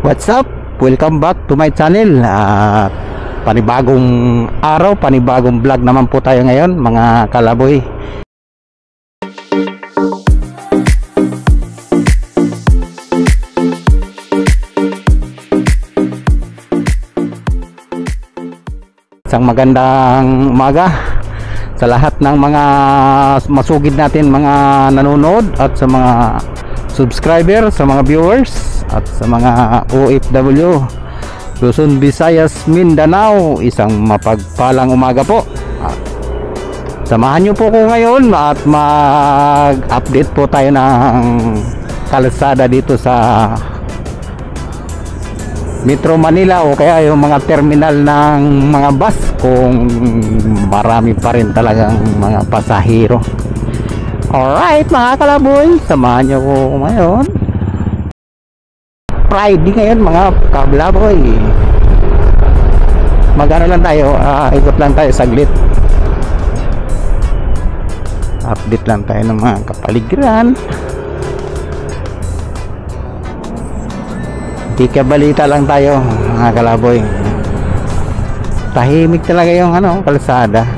What's up? Welcome back to my channel. Panibagong araw, panibagong vlog naman po tayo ngayon, mga kalaboy. Isang magandang umaga sa lahat ng mga masugid natin, mga nanonood, at sa mga subscriber, sa mga viewers, at sa mga OFW Luzon, Visayas, Mindanao. Isang mapagpalang umaga po. Samahan nyo po ko ngayon at mag-update po tayo ng kalsada dito sa Metro Manila, o kaya yung mga terminal ng mga bus, kung marami pa rin talagang mga pasahero. Alright mga kalaboy, samahan nyo ko ngayon. Friday ngayon mga kalaboy. Magano lang tayo, ikot lang tayo saglit. Update lang tayo ng mga kapaligiran. Balita lang tayo mga kalaboy. Tahimik talaga yung kalsada.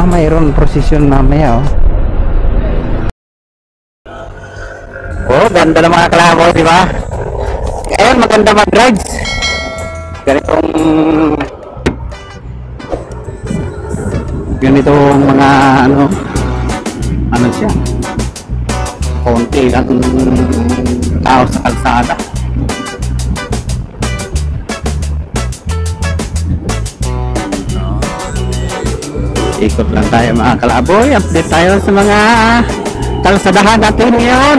Mayroon prosesyon mamaya. Ganda ng mga kalaboy, di ba? Ngayon maganda mag-rides. Ganitong mga ano siya, konti ang tao sa kalsada. Ikot lang tayo mga kalaboy, update tayo sa mga kalsadahan natin ngayon.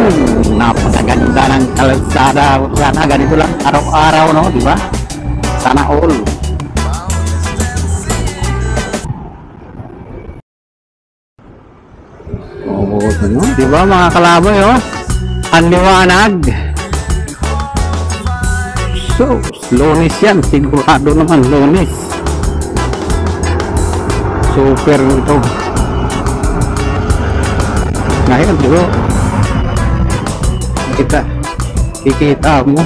Napakaganda ng kalsada. Sana ganito lang araw-araw, no, di ba? Sana all. Di ba mga kalaboy, ang liwanag. So, Lunes yan, sigurado naman Lunes. Super ito. Ngayon, di ba? Kikita mo.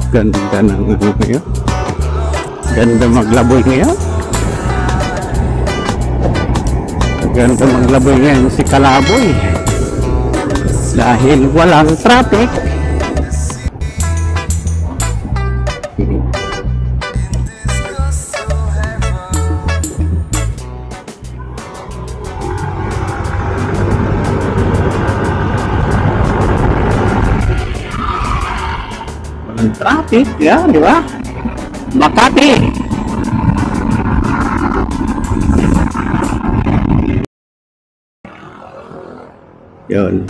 Ganda ng ngayon. Ganda maglaboy ngayon. Ganda maglaboy ngayon si kalaboy. Dahil walang traffic. Traffic, ya, di ba? Makati. Yun.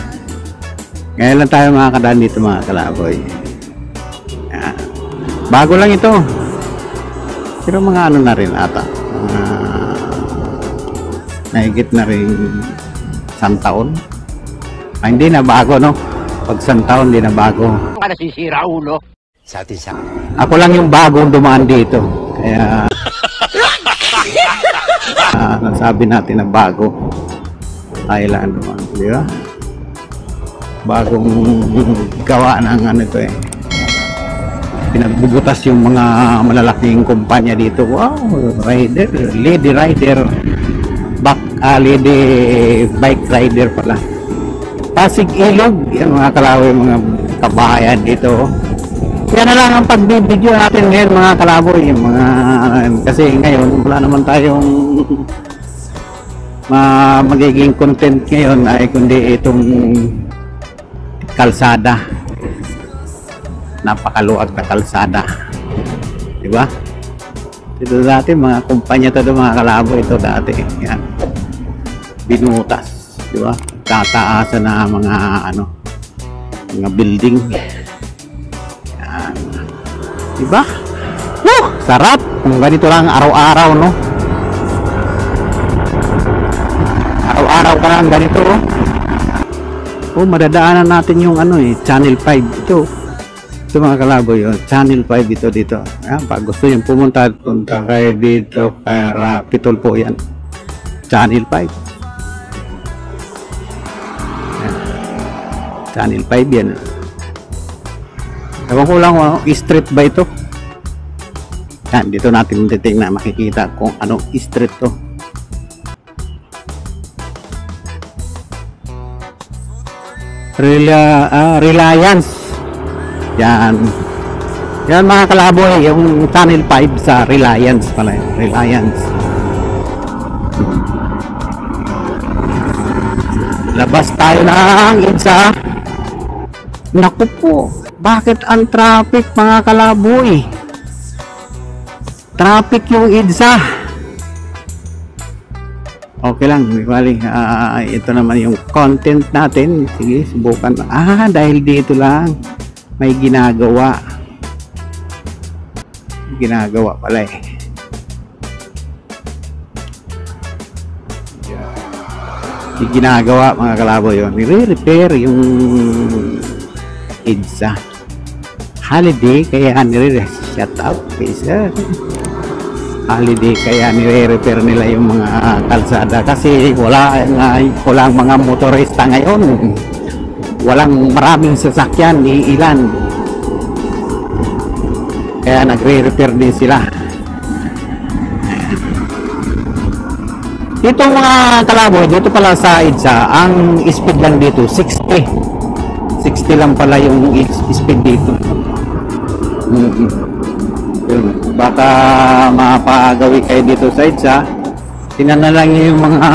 Ngayon lang tayo makakadaan dito mga kalaboy. Bago lang ito. Pero mga na rin ata. Nahigit na rin 100 taon. Hindi na bago, no? Pag 100 taon, hindi na bago. Nasisira ulo. Ako lang yung bagong dumaan dito. Kaya nasabi natin na bago. Ay lang dumaan, di ba? Bagong gawa ng ito pinagbubutas yung mga malalaking kumpanya dito. Wow, rider, lady rider, lady bike rider pala. Pasig Ilog, yung mga kalaboy, mga kabahayan dito. Yan na lang ang pagbibideo natin ngayon mga kalaboy, yung mga, kasi ngayon wala naman tayong magiging content ngayon ay kundi itong kalsada. Napakaluwag na kalsada, di ba? Ito dati mga kumpanya to, mga kalaboy, ito dati yan, binutas, di ba? Tataasan na mga mga building. Diba? Sarap kung ganito lang araw-araw, no? Araw-araw ka lang ganito, Oh, madadaanan natin yung ano eh, Channel 5 ito. Ito mga kalaboy, oh, Channel 5 dito. Ayan, pag gusto yung punta kayo dito, kay Rapitol po yan. Channel 5. Ayan. Channel 5 yan. Ewan ko lang, street ba ito? Yan, dito natin titingnan, makikita kung anong street to. Reliance. Yan. Yan mga kalaboy, yung Channel 5 sa Reliance pala. Reliance. Labas tayo ng EDSA. Naku po, bakit ang traffic mga kalaboy? Traffic yung EDSA. Okay lang, bali, ito naman yung content natin. Sige, subukan. Dahil dito lang may ginagawa pala eh. Yung ginagawa mga kalaboy, yun nire-repair yung EDSA. Holiday kaya nire-shut up sir. Holiday kaya nire-repair nila yung mga kalsada kasi walang mga motorista ngayon, walang maraming sasakyan, iilan, kaya nagre-repair din sila. Dito mga kalaboy, dito pala sa EDSA ang speed lang dito 60 lang pala yung speed dito. Baka mapagawi kayo dito sa EDSA, tingnan na lang yung mga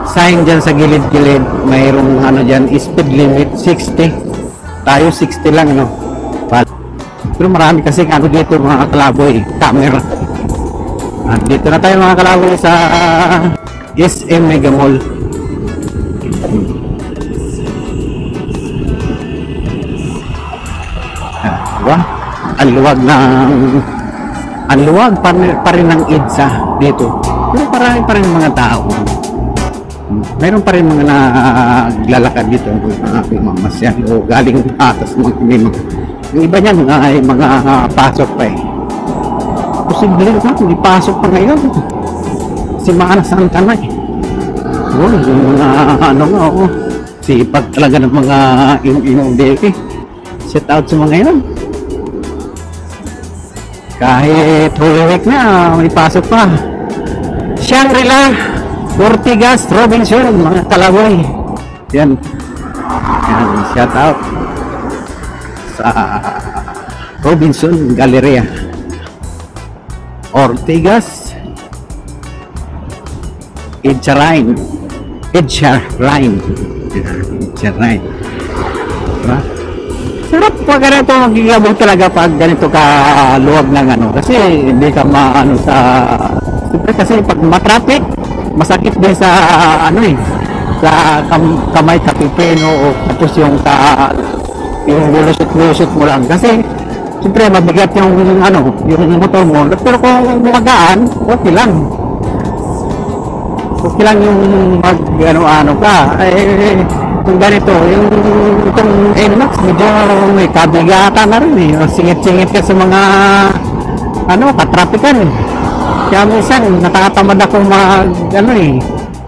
sign dyan sa gilid-gilid, mayroong ano dyan, speed limit 60, tayo 60 lang, no? Pero marami kasi ano dito mga kalaboy, camera. At dito na tayo mga kalaboy sa SM Mega Mall. Diba? Ang luwag pa rin ng EDSA dito, pero parang pa rin mga tao, mayroon pa rin mga naglalakad dito, mamasyan o galing atas mga yung iba niyan ay mga pasok pa eh. Posible na hindi pasok pa ngayon kasi maanasan ka na eh. Yung mga ano nga, sipag talaga ng mga MMDA, set out sa mga yun. Kahit Holy Week na, may pasok pa. Shangri-La, Ortigas, Robinson, mga kalaboy. Yan, shout out sa Robinson Galleria, Ortigas, Edsharine. Diba? Sarap pag ganito magigabog talaga pag ganito ka luwag ng ano, kasi hindi ka maano sa siyempre kasi pag matraffic masakit din sa ano eh, sa kamay, kapipeno o tapos yung bulusot mo lang kasi siyempre mabigat yung ano, yung motor mo, pero kung magaan okay lang yung mag ano ka kung ganito, yung itong NMAX medyo may kabigatan na rin eh, singit-singit ka sa mga ano, katrapikan eh. Kaya minsan natatamad ako ano eh,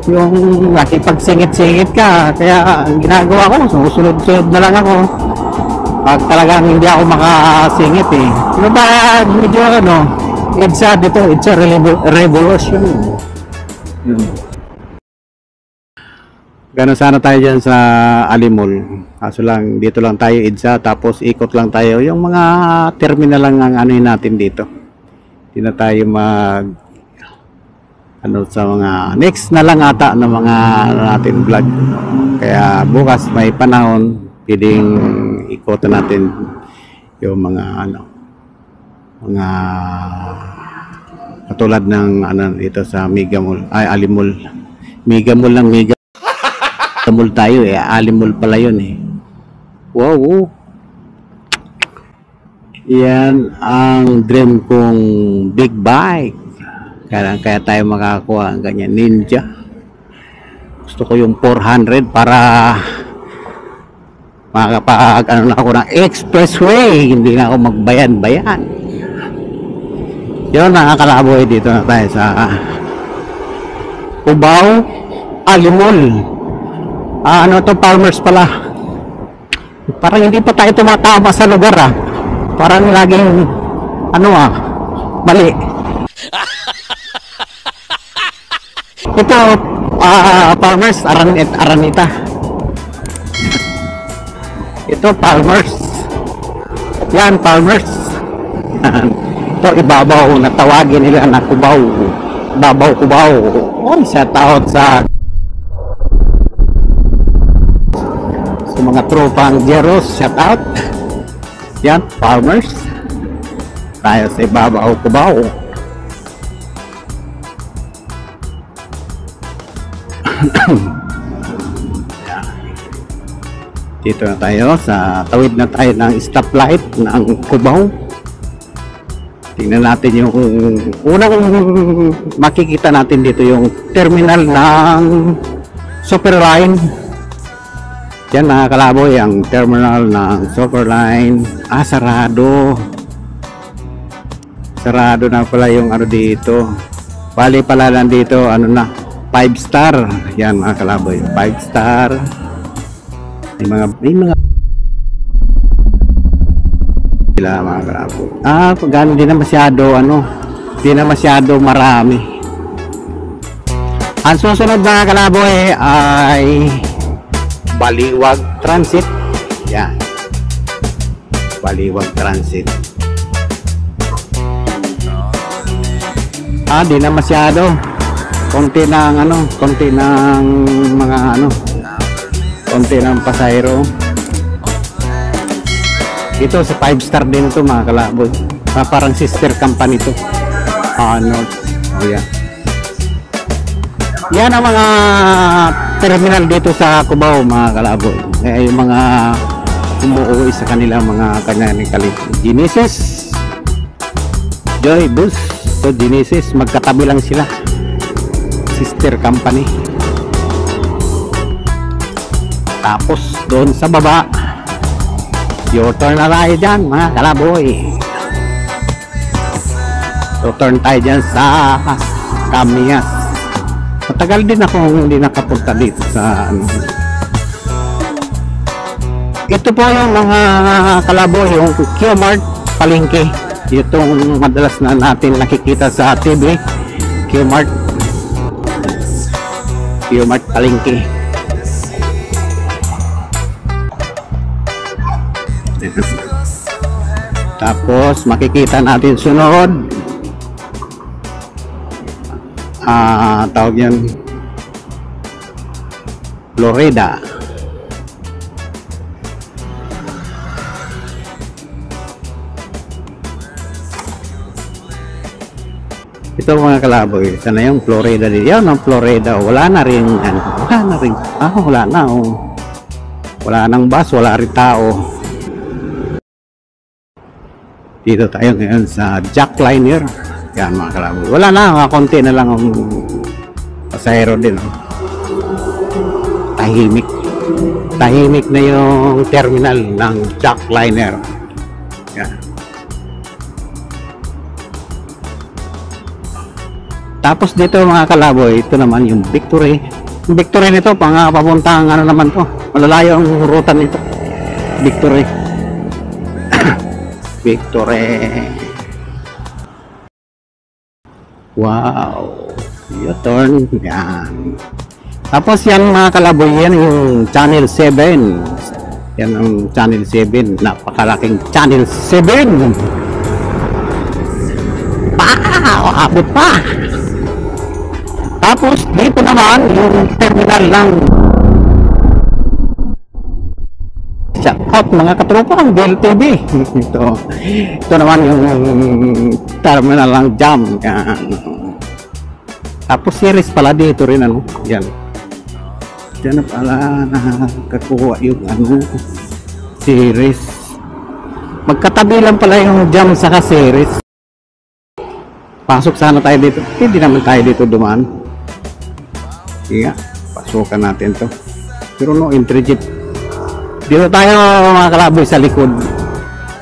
yung pagsingit-singit ka, kaya ang ginagawa ko, susunod-sunod na lang ako pag talagang hindi ako makasingit eh. Ano ba, medyo ano, EDSA dito, EDSA Revolution. Gano'n sana tayo dyan sa Alimol. Kaso lang, dito lang tayo EDSA, tapos ikot lang tayo. Yung mga terminal lang ang ano natin dito. Hindi na tayo ano sa mga next na lang ata ng mga natin vlog. Kaya bukas may panahon, pwedeng ikotan natin yung mga ano, mga katulad ng ano dito sa Mega Mall, ay Alimol. Mega Mall lang, Mega Mall tayo eh, Alimol pala yun eh. Wow, yan ang dream kong big bike, kaya tayo makakuha ang ganyan, Ninja. Gusto ko yung 400 para makakapag ano na ako ng expressway, hindi na ako magbayan-bayan. Yun mga kalaboy, dito na tayo sa Cubao Alimol. Ano to, Farmers pala. Parang hindi pa tayo tumatama sa lugar parang laging ano mali. Ito Farmers Aranita. Ito Farmers. Yan Farmers. Ito ibabaw na tawagin nila na Cubao. Cubao. Oy, shout out sa mga tropang Jeros, shout out. Yan Farmers. Tayo sa ibabaw Cubao. Dito na tayo sa tawid na tayo ng stoplight ng Cubao. Tingnan natin yung unang makikita natin dito, yung terminal ng Superline. Yan mga kalaboy, ang terminal ng Superline. Sarado na pala yung ano dito. Bali pala lang dito ano na, 5 star. Yan mga kalaboy, 5 star. May mga sila mga kalaboy. Gano'n di na masyado marami. Ang susunod mga kalaboy ay Baliwag Transit. Yan, Baliwag Transit. Di na masyado, konti ng pasahero. Ito sa 5 star din ito mga kalaboy. Parang sister company ito. Yan. Yan ang mga terminal dito sa Cubao mga kalaboy. Yung mga umuwi sa kanilang mga Genesis, Joy Bus, so Genesis, magkatabi lang sila, sister company. Tapos doon sa baba, U-turn na tayo dyan mga kalaboy. U-turn tayo dyan sa Camias. Matagal din ako hindi nakapunta dito sa ito po yung mga kalaboy, yung Q-Mart Palengke. Itong madalas na natin nakikita sa TV, Q-Mart Palengke. Tapos makikita natin sunod, tawag yan Florida. Ito mga kalaboy, sana yung Florida din. Yan ang Florida, wala na rin wala nang bus, wala rin tao. Dito tayo ngayon sa Jackliner. Yan mga kalaboy, wala na, konti na lang ang pasahero din. Tahimik na yung terminal ng Jackliner. Yan. Tapos dito mga kalaboy, ito naman yung Victory. Yung Victory nito, papuntang ano naman to, malalayo ang ruta nito. Victory. Wow, U-turn. Yan. Tapos yan mga kalaboy, yan yung Channel 7. Yan ang Channel 7, napakalaking Channel 7. Abot pa. Tapos dito naman yung terminal ng shout out mga katropa ang DLTV. Ito naman yung terminal ng Jam. Yan. Tapos series pala dito rin yan. Diyan na pala nakakuha yung series. Magkatabi lang pala yung Jam saka series. Pasok sana tayo dito. Hindi naman tayo dito dumaan. Iya. Pasukan natin to. Pero no entry jeep. Dito tayo mga kalaboy sa likod.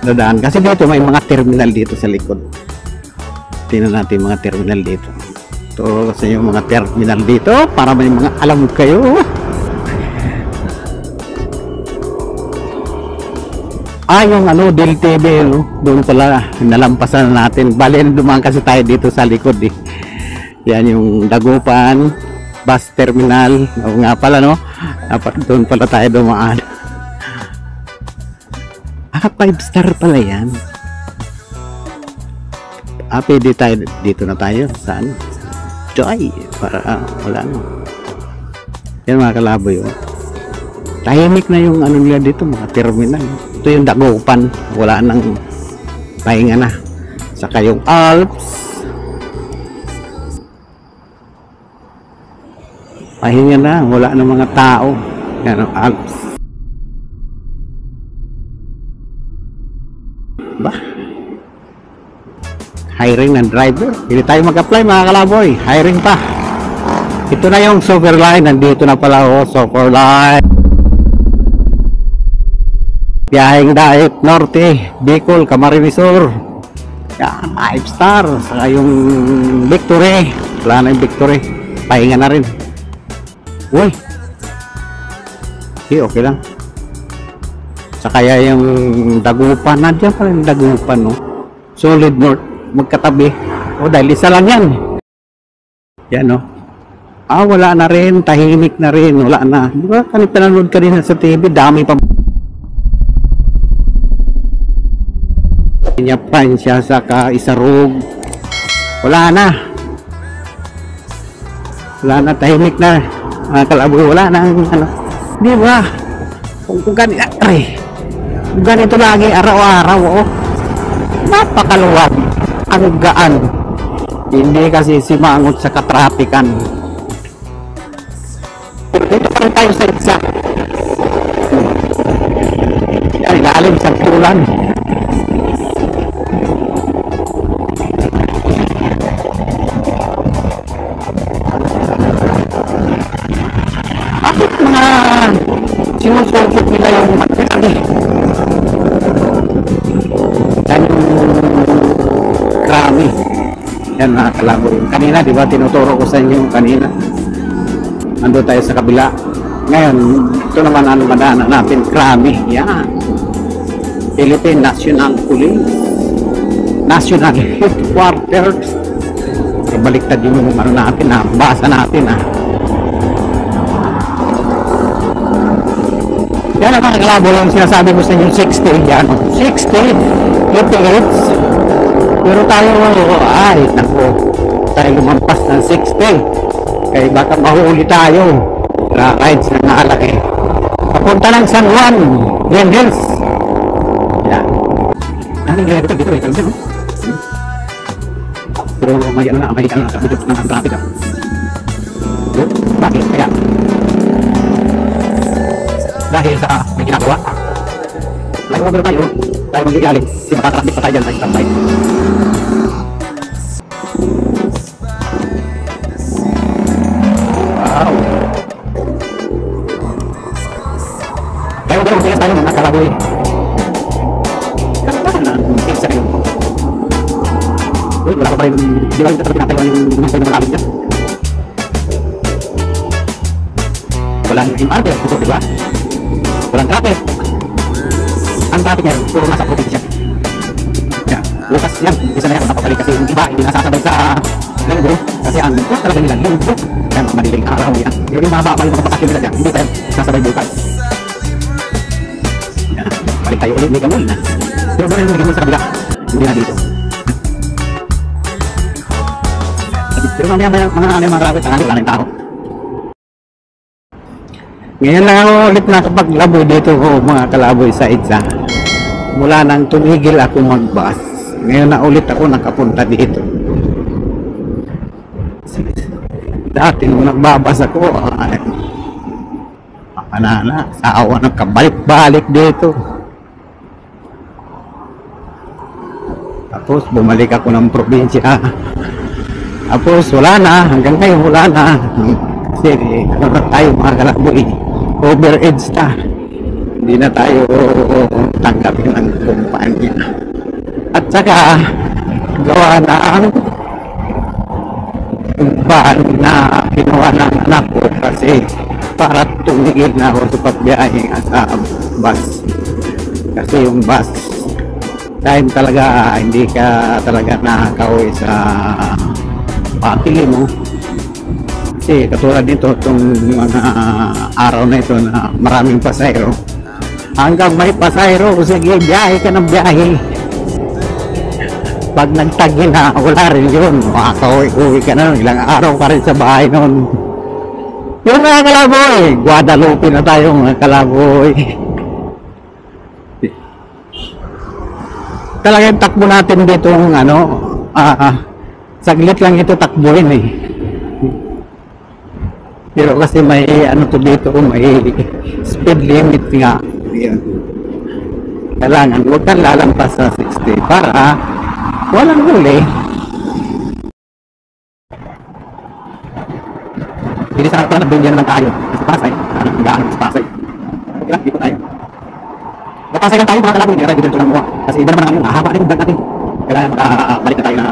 Dadaan. Kasi dito may mga terminal dito sa likod. Tingnan natin mga terminal dito. Ito kasi yung mga terminal dito para may mga alam kayo. Yung Del TV, no? Doon pala nalampasan natin. Bali, dumaan kasi tayo dito sa likod eh. Yan yung Dagupan bus terminal. O nga pala, no? Dapat doon pala tayo dumaan. 5-star pala yan. Pwede tayo dito na tayo. Saan? Joy! Para wala no. Yan mga kalaboy, oh. Tahimik na yung ano nila dito, mga terminal. Ito yung Dagupan, wala nang pahinga na. Saka yung Alps, pahinga na, wala nang mga tao. Yan ang Alps. Ba? Hiring ng driver. Hindi tayo mag-apply mga kalaboy. Hiring pa. Ito na yung Superline. Nandito na pala Superline. Biyaheng Daip Norte, Bicol, Camarines Sur. Yan, 5-star. Saka yung Victory. Wala na yung Victory. Pahinga na rin. Uy. Okay lang. Saka yung Dagupan. Nandiyan pa rin Dagupan, no? Solid North. Magkatabi. Dahil isa lang yan. Yan, no? Wala na rin. Tahimik na rin. Wala na. Di ba? Pinanood kanina sa TV. Dami pa. Pinyapan siya sa Isarog. Wala na. Wala na. Tahimik na. Kalaboy. Wala na. Ano. Di ba? Kung ganito lagi araw-araw, napakaluwag. Ang gaan. Hindi kasi simangot sa katrapikan. Pero dito pa rin tayo sa isa. Ilalim sa tulan. Bakit mga sinusupot nila yung material eh? Yan yung krami. Yan mga kalaboy. Kanina, di ba, tinuturo ko sa inyo kanina. Ando tayo sa kabila. Ngayon, ito naman ang madaanan natin, krami. Yan. Philippine National Police. National Headquarters. Baliktad yung ano natin, basa natin, Yan ang mga kalaboy, yung sinasabi ko sa inyo, 60. Yan, 60. 58. Pero tayo, naku, tayo lumampas ng 60. Kaya baka mahuli tayo. Rides na naalaki. Papunta ng San Juan, Green Hills. Yan. Ano yung dito, no? Pero may ano na, may traffic. Bakit? Kaya, dahil sa may ginagawa, over tayo mag-ialig. Sinakatrafik pa tayo dyan sa isang side. Wow! Tayo tayo mga kalaboy. Kalaboy na, sa kayo. Uy, wala pa rin, di ba yung pinatayo yung dumasay na malabit dyan? Wala yung MRT, di ba? Walang traffic. Ang traffic niya, puro nasa probinsya. Yan, lukas yan. Isa na yan, napapalik kasi yung iba, hindi nasasabay sa linggo. Kasi ang linggo talaga nila, linggo. Yan, madiling araw yan. Pero yung mababa yung mga bakasyon nila dyan, hindi tayo sasabay bukas. Yan, balik tayo ulit, may gamon na. Pero doon yung may gamon sa kabila, hindi na dito. Pero mamaya mga rawit, wala yung tao. Ngayon lang ako ulit nakapaglabo dito mga kalaboy sa EDSA. Mula nang tumigil ako mag-bus. Ngayon na ulit ako nakapunta dito. Dati nung nagbabas ako, sawa nagkabalik-balik dito. Tapos bumalik ako ng probinsya. Tapos wala na, hanggang ngayon wala na. Kasi ano na tayo mga kalaboy, over-edge na. Hindi na tayo tanggapin ng kumpanya. At saka gawa na ang ban na ginawa ng anak ko kasi para tumigil na ako sa pagbiyahe sa bus. Kasi yung bus time talaga hindi ka talaga nakakauwi sa pamilya mo. Kasi katulad nito itong mga araw na ito na maraming pasahero, hanggang may pasahero sige biyahe ka ng biyahe. Pag nagtagi na wala rin yun, makakauwi ka na ilang araw ka rin sa bahay noon. Yun mga kalaboy, Guadalupe na tayo mga kalaboy. Talagang takbo natin dito ng ano, saglit lang ito takbuhin eh. Pero kasi may ano to dito, may speed limit nga. Yan. Kailangan huwag kang lalampas sa 60 para walang huli. Hindi sa akin na binyan lang tayo sa Pasay, hanggang sa Pasay. Okay lang, dito tayo. Napasay lang tayo mga kalaboy, hindi tayo dito lang mo. Kasi iba naman ang haba na yung vlog natin. Kailangan balik na tayo na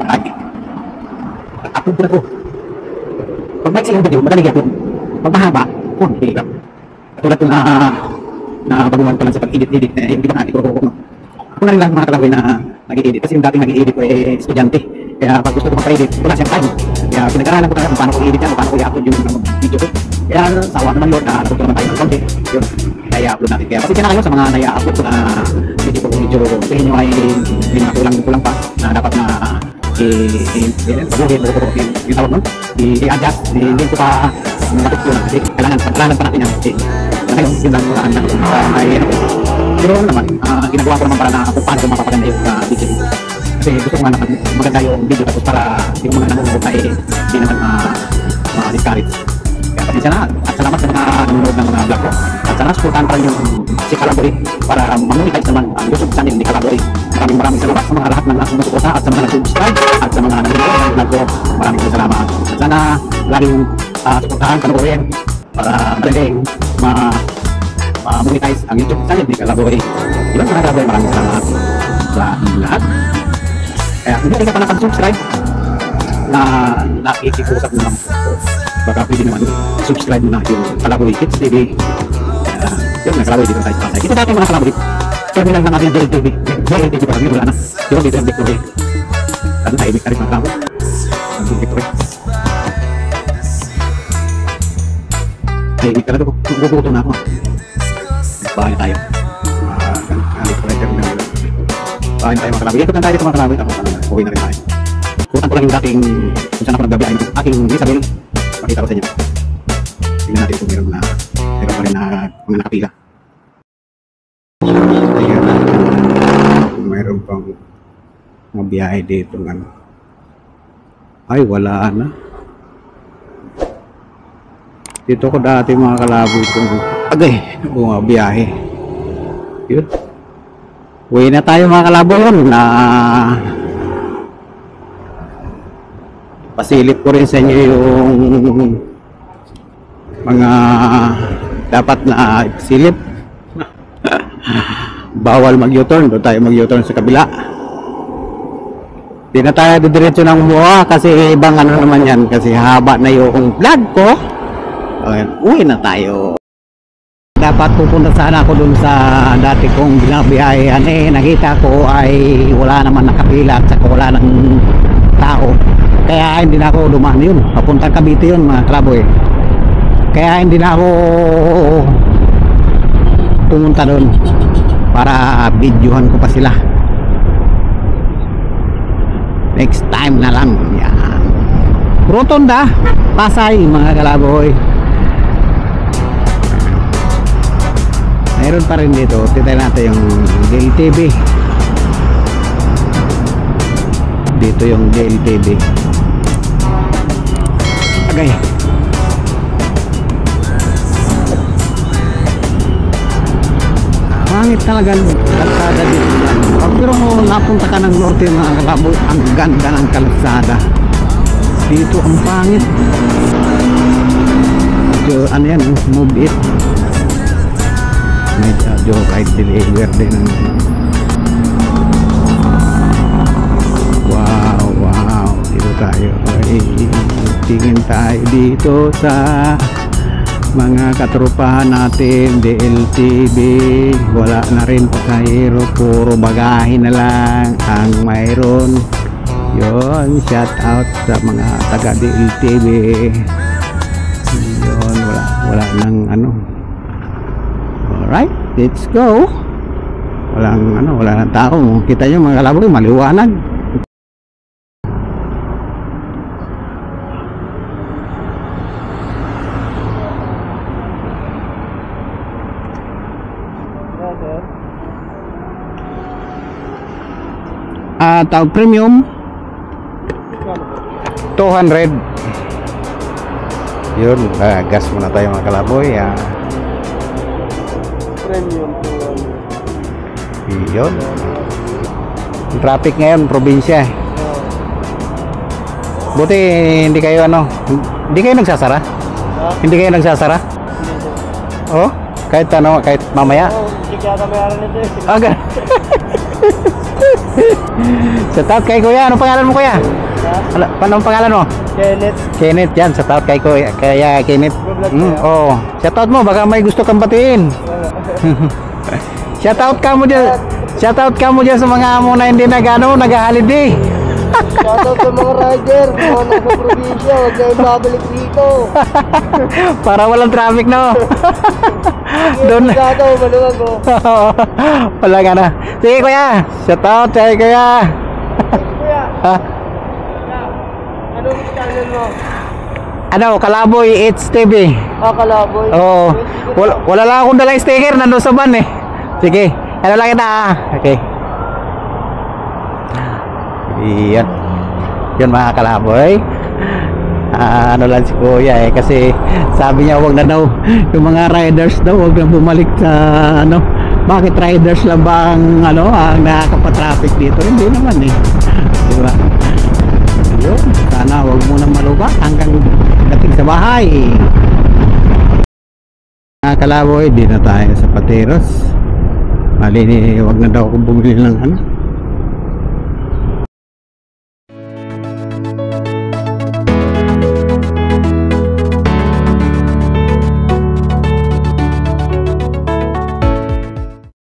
pag-agi. Upload ko na po. Pag may silang video, madali yan. Pag mahaba, hindi lang. Katulad ko na baguhan ko lang sa pag-edit-edit, hindi ba natin ko ako na rin lang mga kalaboy na nag-i-edit. Kasi yung dating nag-i-edit ko estudyante. Kaya pag gusto ko magpa-edit, wala siyang time. Kaya pinag-aralan ko talaga kung paano ko i-edit yan, kung paano ko i-upload yung video ko. Kaya sawa naman Lord na natuto naman tayo ng konti. Yun, kaya i-upload natin. Kaya pasensya na kayo sa mga nai-upload ko na video ko, medyo sa inyo ay hindi na kulang pa na dapat na pabuhin o yung tawag nun, i-adjust, hindi ko pa matutunan kasi kailangan pa natin yan. Ngayon, yun lang muna pero naman, ginagawa ko naman para na kung paano ko mapapaganda yung video dito. Kasi gusto ko nga maganda yung video tapos para yung mga nanonood ay hindi naman ma-discourage. Kaya pasensya na at salamat sa mga nanonood ng mga vlog ko. At sana supportahan pa rin yung si Kalaboy para mamonetize naman ang YouTube channel ni Kalaboy. Maraming salamat sa mga lahat ng nasusuporta at sa mga nag-subscribe at sa mga nanonood ng vlog ko. Maraming salamat. At sana laging supportahan, panoorin para talagang ma-monetize ang YouTube channel ni Kalaboy. Ilan mga Kalaboy, maraming salamat sa lahat. Kaya kung hindi ka pa nakag-subscribe na nakikikusap na naman baka pwede naman subscribe mo na yung Kalaboy Kids TV. Yun na Kalaboy dito tayo sa Pasay. Ito dati mga Kalaboy terminal na natin yung JLTV. JLTV pa rin wala na. Pero dito yung Victory. Ano tayo ibig ka rin mga Kalaboy ang Victory. Ay ibig ka na ito guguto na ako. Bahay tayo. Bahay tayo mga Kalaboy. Ikot lang tayo dito mga Kalaboy. Tapos uwi na rin tayo. Kutan ko lang yung dating kung saan ako nagbabiyahin ng aking Isabel. Pakita ko sa inyo. Tingnan natin kung meron pa rin na mga nakapila. Tingnan natin kung meron pang mabiyahe dito. Ay, wala na. Dito ko dati mga Kalaboy kung agay, bumabiyahe. Yun. Uwi na tayo mga Kalaboy na pasilip ko rin sa inyo yung mga dapat na silip. Bawal mag-U-turn, doon tayo mag-U-turn sa kabila. Di na tayo didiretso ng buha kasi ibang ano naman yan kasi haba na yung vlog ko. Okay, uwi na tayo. Dapat pupunta sana ako dun sa dati kong binabiyahean nakita ko ay wala naman nakapila at saka wala ng tao. Kaya hindi na ako dumaan yun. Papuntang Cavite yun mga Kalaboy. Kaya hindi na ako pumunta doon para videohan ko pa sila. Next time na lang. Yan. Rotonda, Pasay mga Kalaboy. Mayroon pa rin dito. Titay natin yung JLTV. Dito yung JLTV. Agay. Pangit talaga kalsada dito yan. Pero napunta ka ng norte mga Kalaboy, ang ganda ng kalsada. Dito ang pangit. medyo ano yan, move it. Medyo right deliver din. Wow, dito tayo. Tingin tayo dito sa mga katrupahan natin, DLTV. Wala na rin pasahero, puro bagahe na lang ang mayroon. Yun, shout out sa mga taga DLTV. Yun, wala nang ano. Alright, let's go. Wala nang tao. Kita nyo mga kalaboy, maliwanag. Tawag premium 200. Yun, gas muna tayo mga kalaboy. Premium 200. Yun, traffic ngayon probinsya. Buti hindi kayo hindi kayo nagsasara? Hindi kayo nagsasara? Oh, kahit mamaya. Hindi kaya kami aral nito eh. Aga. Shout out kay kuya. Anong pangalan mo kuya? Anong pangalan mo? Kenneth yan. Shout out kay kuya. Kaya Kenneth. Oh, shout out mo. Baka may gusto kang batiin. Shout out ka mo dyan. Shout out ka mo dyan sa mga amo na hindi nag-holiday. Shout out sa mga rider. Mga nasa probinsya. Huwag kayong babalik dito. Para walang traffic, no? Doon. Maluwag mo. Wala nga na. Sige kuya. Shout out kay kuya. Kuya. Ha? Anong channel mo? Kalaboy HTV. Kalaboy. Oo. Wala lang akong dalang sticker. Nandun sa van eh. Sige. Lang kita Okay. Iyan. Yun mga kalaboy. Lang si kuya kasi sabi niya wag na daw yung mga riders daw wag na bumalik sa bakit riders lang ba ang nakakapatraffic dito? Hindi naman eh, diba? Yun, sana wag muna malubat hanggang dating sa bahay. Mga kalaboy, di na tayo sa Pateros. Mali, wag na daw akong bumili ng